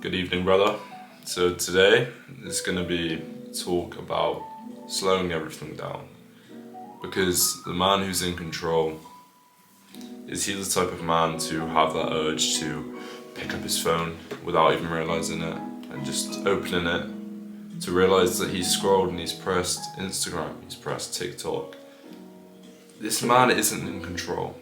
Good evening, brother. So today is going to be talk about slowing everything down, because the man who's in control, is he the type of man to have that urge to pick up his phone without even realizing it and just opening it to realize that he's scrolled and he's pressed Instagram, he's pressed TikTok. This man isn't in control.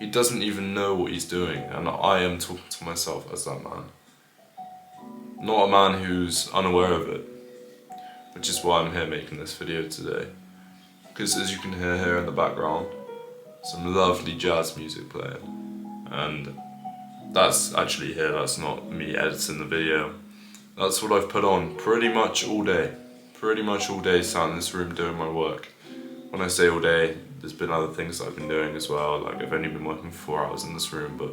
He doesn't even know what he's doing, and I am talking to myself as that man. Not a man who's unaware of it, which is why I'm here making this video today. Because as you can hear here in the background, some lovely jazz music playing. And that's actually here, that's not me editing the video. That's what I've put on pretty much all day. Pretty much all day sat in this room doing my work. When I say all day, there's been other things that I've been doing as well. Like I've only been working for 4 hours in this room, but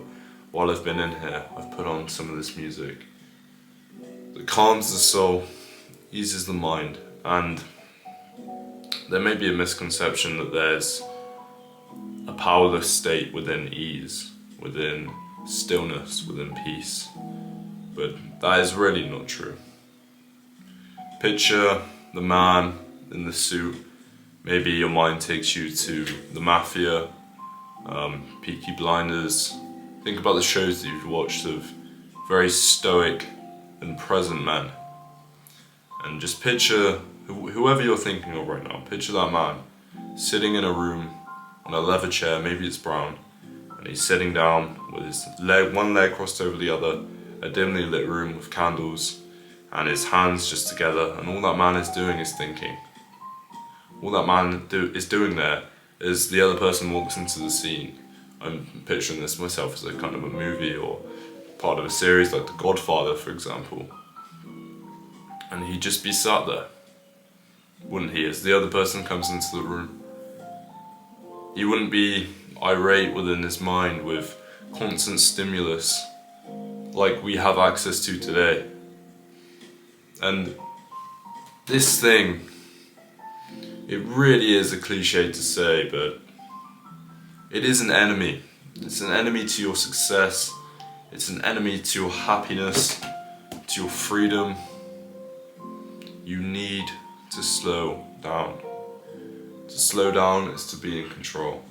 while I've been in here, I've put on some of this music that calms the soul, eases the mind, and there may be a misconception that there's a powerless state within ease, within stillness, within peace, but that is really not true. Picture the man in the suit. Maybe your mind takes you to the Mafia, Peaky Blinders. Think about the shows that you've watched of very stoic and present men. And just picture whoever you're thinking of right now. Picture that man sitting in a room on a leather chair, maybe it's brown, and he's sitting down with his one leg crossed over the other, a dimly lit room with candles, and his hands just together, and all that man is doing is thinking. All that man is doing there is the other person walks into the scene. I'm picturing this myself as a kind of a movie or part of a series like The Godfather, for example. And he'd just be sat there, wouldn't he, as the other person comes into the room. He wouldn't be irate within his mind with constant stimulus like we have access to today. And this thing, it really is a cliche to say, but it is an enemy. It's an enemy to your success. It's an enemy to your happiness, to your freedom. You need to slow down. To slow down is to be in control.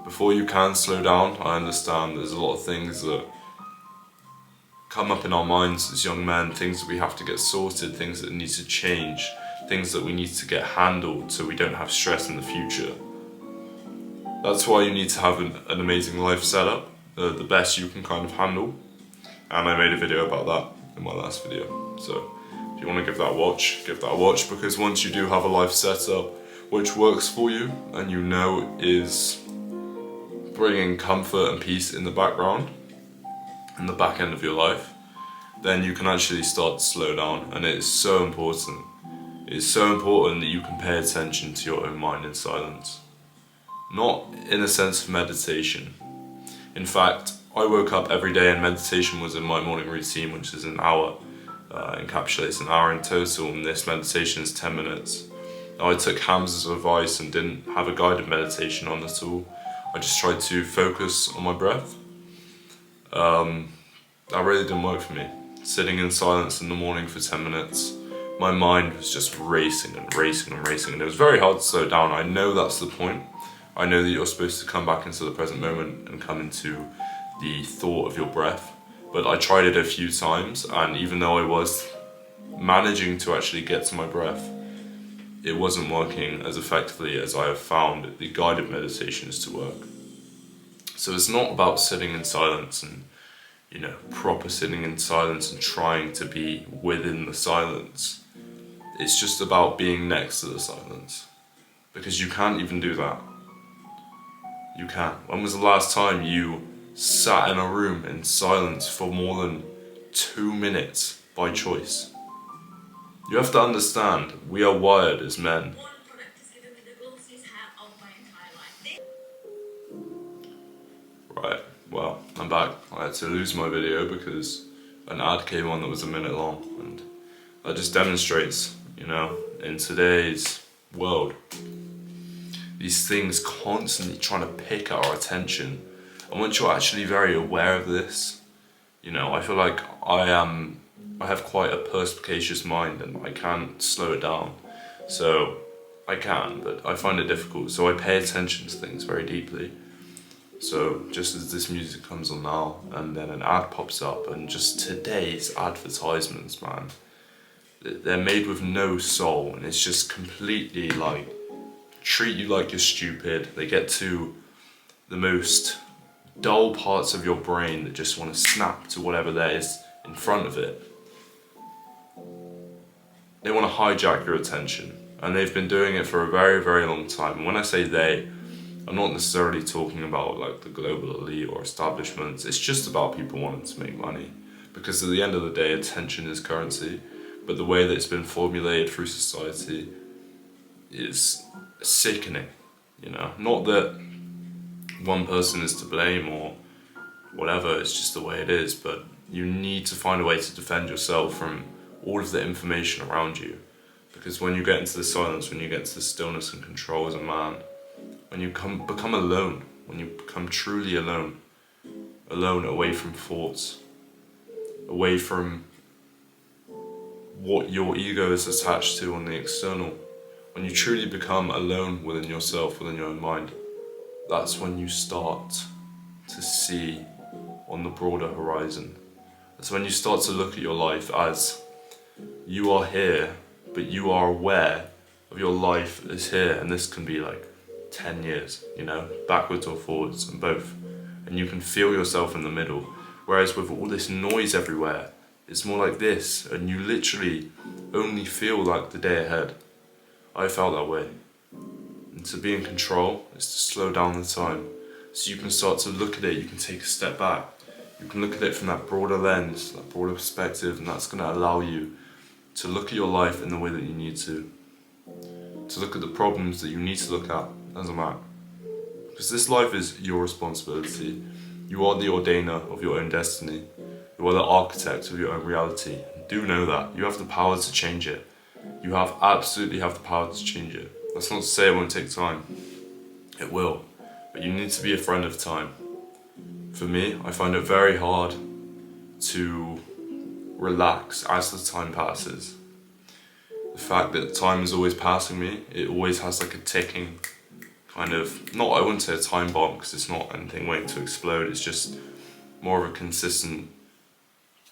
Before you can slow down, I understand there's a lot of things that come up in our minds as young men, things that we have to get sorted, things that need to change, things that we need to get handled so we don't have stress in the future. That's why you need to have an amazing life setup, the best you can kind of handle. And I made a video about that in my last video. So if you want to give that a watch, because once you do have a life set up which works for you and you know is bringing comfort and peace in the background, in the back end of your life, then you can actually start to slow down. And it is so important. It is so important that you can pay attention to your own mind in silence. Not in a sense of meditation. In fact, I woke up every day and meditation was in my morning routine, which is an hour, encapsulates an hour in total, and this meditation is 10 minutes. Now, I took Hamza's advice and didn't have a guided meditation on at all. I just tried to focus on my breath. That really didn't work for me. Sitting in silence in the morning for 10 minutes, my mind was just racing and racing and racing, and it was very hard to slow down. I know that's the point. I know that you're supposed to come back into the present moment and come into the thought of your breath, but I tried it a few times, and even though I was managing to actually get to my breath, it wasn't working as effectively as I have found the guided meditations to work. So it's not about sitting in silence and, proper sitting in silence and trying to be within the silence. It's just about being next to the silence, because you can't even do that. You can't. When was the last time you sat in a room in silence for more than 2 minutes by choice? You have to understand, we are wired as men. Right, well, I'm back. I had to lose my video because an ad came on that was a minute long, and that just demonstrates, in today's world, these things constantly trying to pick at our attention. And once you're actually very aware of this, I feel like I have quite a perspicacious mind and I can't slow it down. So I can, but I find it difficult. So I pay attention to things very deeply. So just as this music comes on now and then an ad pops up, and just today's advertisements, man, they're made with no soul, and it's just completely like treat you like you're stupid. They get to the most dull parts of your brain that just want to snap to whatever there is in front of it. They want to hijack your attention, and they've been doing it for a very, very long time. And when I say they, I'm not necessarily talking about like the global elite or establishments. It's just about people wanting to make money, because at the end of the day, attention is currency. But the way that it's been formulated through society is sickening. Not that one person is to blame or whatever, it's just the way it is, but you need to find a way to defend yourself from all of the information around you. Because when you get into the silence, when you get into the stillness and control as a man, when you become alone, when you become truly alone away from thoughts, away from what your ego is attached to on the external, when you truly become alone within yourself, within your own mind, that's when you start to see on the broader horizon. That's when you start to look at your life as you are here, but you are aware of your life is here, and this can be like 10 years, backwards or forwards, and both. And you can feel yourself in the middle. Whereas with all this noise everywhere, it's more like this, and you literally only feel like the day ahead. I felt that way. And to be in control is to slow down the time. So you can start to look at it, you can take a step back. You can look at it from that broader lens, that broader perspective, and that's going to allow you to look at your life in the way that you need to look at the problems that you need to look at as a man. Because this life is your responsibility. You are the ordainer of your own destiny. You are the architect of your own reality. Do know that. You have the power to change it. You absolutely have the power to change it. That's not to say it won't take time. It will. But you need to be a friend of time. For me, I find it very hard to relax as the time passes. The fact that time is always passing me, it always has like a ticking kind of, I wouldn't say a time bomb, because it's not anything waiting to explode, it's just more of a consistent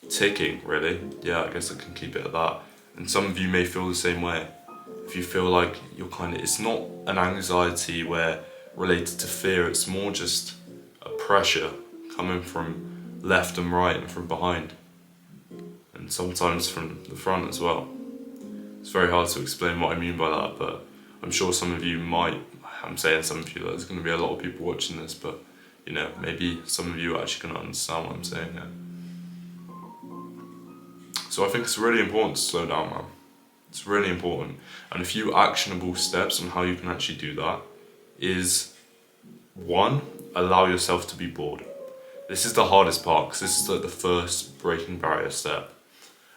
ticking, really. Yeah, I guess I can keep it at that. And some of you may feel the same way. If you feel like it's not an anxiety where related to fear, it's more just a pressure coming from left and right and from behind. And sometimes from the front as well. It's very hard to explain what I mean by that, but I'm sure some of you might, I'm saying some of you, there's going to be a lot of people watching this, but maybe some of you are actually going to understand what I'm saying here. So I think it's really important to slow down, man. It's really important. And a few actionable steps on how you can actually do that is, 1, allow yourself to be bored. This is the hardest part, because this is like the first breaking barrier step.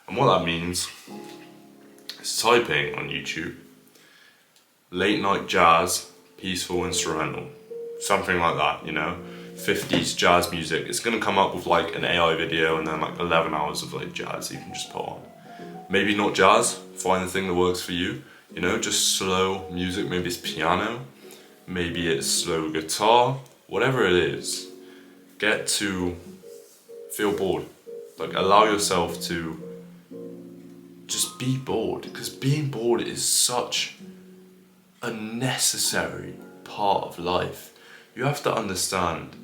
And what that means is typing on YouTube, late night jazz, peaceful instrumental, something like that, 50s jazz music. It's gonna come up with like an AI video and then like 11 hours of like jazz you can just put on. Maybe not jazz, find the thing that works for you, just slow music. Maybe it's piano, maybe it's slow guitar, whatever it is. Get to feel bored. Like, allow yourself to just be bored, because being bored is such a necessary part of life. You have to understand,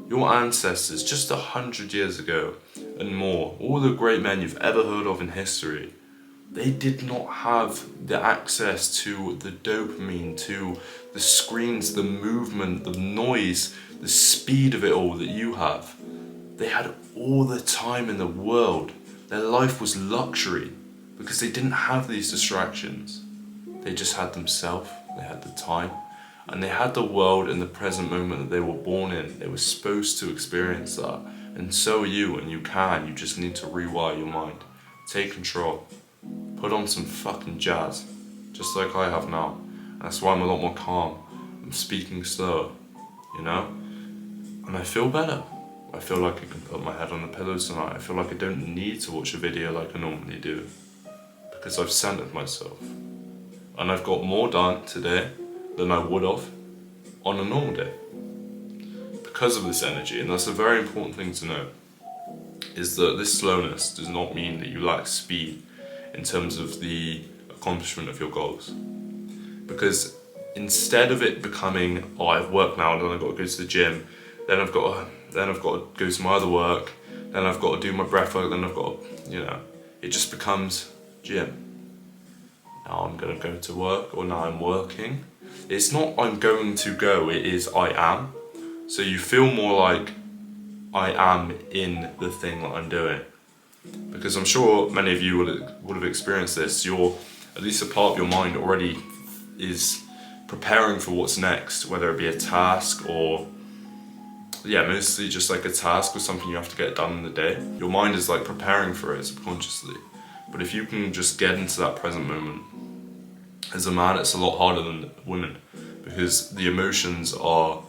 your ancestors just 100 years ago and more, all the great men you've ever heard of in history, they did not have the access to the dopamine, to the screens, the movement, the noise, the speed of it all that you have. They had all the time in the world. Their life was luxury because they didn't have these distractions. They just had themselves, they had the time, and they had the world in the present moment that they were born in. They were supposed to experience that. And so are you, and you can. You just need to rewire your mind. Take control. Put on some fucking jazz, just like I have now. And that's why I'm a lot more calm. I'm speaking slower, And I feel better. I feel like I can put my head on the pillow tonight. I feel like I don't need to watch a video like I normally do, because I've centered myself. And I've got more done today than I would have on a normal day. Because of this energy, and that's a very important thing to know, is that this slowness does not mean that you lack speed in terms of the accomplishment of your goals. Because instead of it becoming, oh, I've worked now, and then I've got to go to the gym, then I've got to go to my other work, then I've got to do my breath work, then I've got to, it just becomes gym. Now I'm going to go to work, or now I'm working. It's not I'm going to go, it is I am. So you feel more like I am in the thing that I'm doing. Because I'm sure many of you would have experienced this. At least a part of your mind already is preparing for what's next, whether it be a task or, mostly just like a task or something you have to get done in the day. Your mind is like preparing for it subconsciously. But if you can just get into that present moment, as a man, it's a lot harder than women, because the emotions are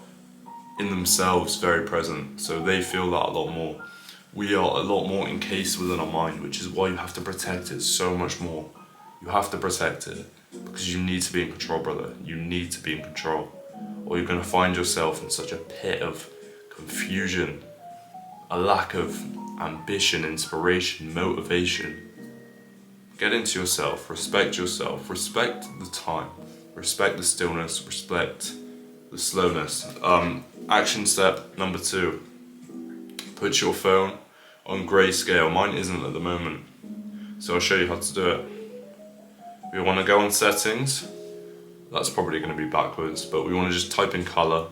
in themselves very present, so they feel that a lot more. We are a lot more encased within our mind, which is why you have to protect it so much more. You have to protect it, because you need to be in control, brother. You need to be in control, or you're going to find yourself in such a pit of confusion, a lack of ambition, inspiration, motivation. Get into yourself, respect the time, respect the stillness, respect the slowness. Action step number 2, put your phone on grayscale. Mine isn't at the moment, so I'll show you how to do it. We want to go on settings. That's probably going to be backwards, but we want to just type in color.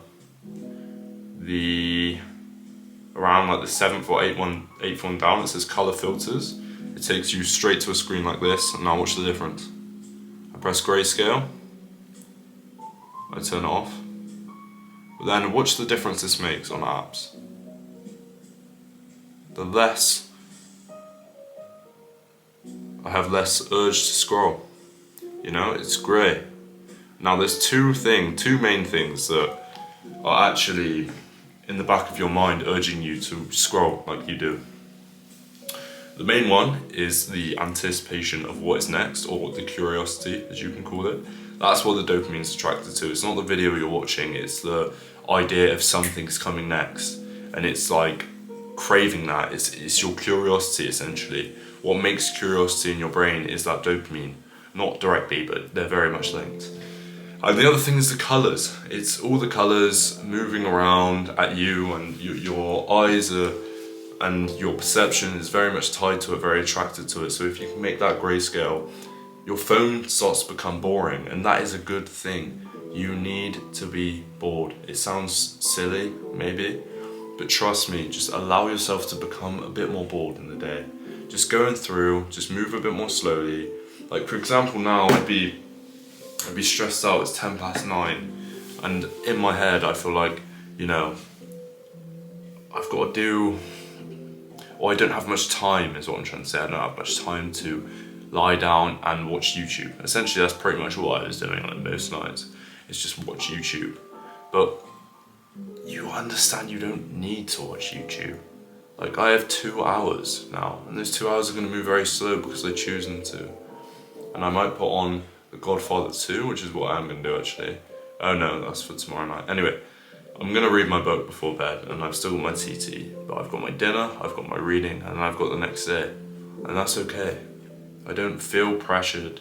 Around like the 7th or 8th one down, it says color filters. It takes you straight to a screen like this, and now watch the difference. I press grayscale, I turn it off, but then watch the difference this makes on apps. I have less urge to scroll, it's grey. Now there's two main things that are actually in the back of your mind urging you to scroll like you do. The main one is the anticipation of what is next, or the curiosity, as you can call it. That's what the dopamine is attracted to. It's not the video you're watching, it's the idea of something's coming next. And it's like craving that. It's your curiosity, essentially. What makes curiosity in your brain is that dopamine. Not directly, but they're very much linked. And the other thing is the colours. It's all the colours moving around at you, and your eyes and your perception is very much tied to it, very attracted to it. So if you can make that grayscale, your phone starts to become boring, and that is a good thing. You need to be bored. It sounds silly, maybe, but trust me, just allow yourself to become a bit more bored in the day. Just going through, just move a bit more slowly. Like for example, now I'd be stressed out, it's 9:10, and in my head I feel like, I've got to do, or I don't have much time is what I'm trying to say. I don't have much time to lie down and watch YouTube. Essentially that's pretty much what I was doing on most nights. It's just watch YouTube. But you understand you don't need to watch YouTube. Like I have 2 hours now, and those 2 hours are going to move very slow because I choose them to. And I might put on The Godfather 2, which is what I'm going to do actually. Oh no, that's for tomorrow night. Anyway, I'm going to read my book before bed, and I've still got my TT, but I've got my dinner, I've got my reading, and I've got the next day. And that's okay. I don't feel pressured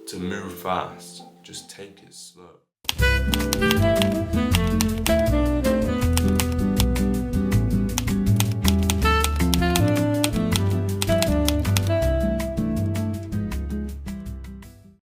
to move fast. Just take it slow.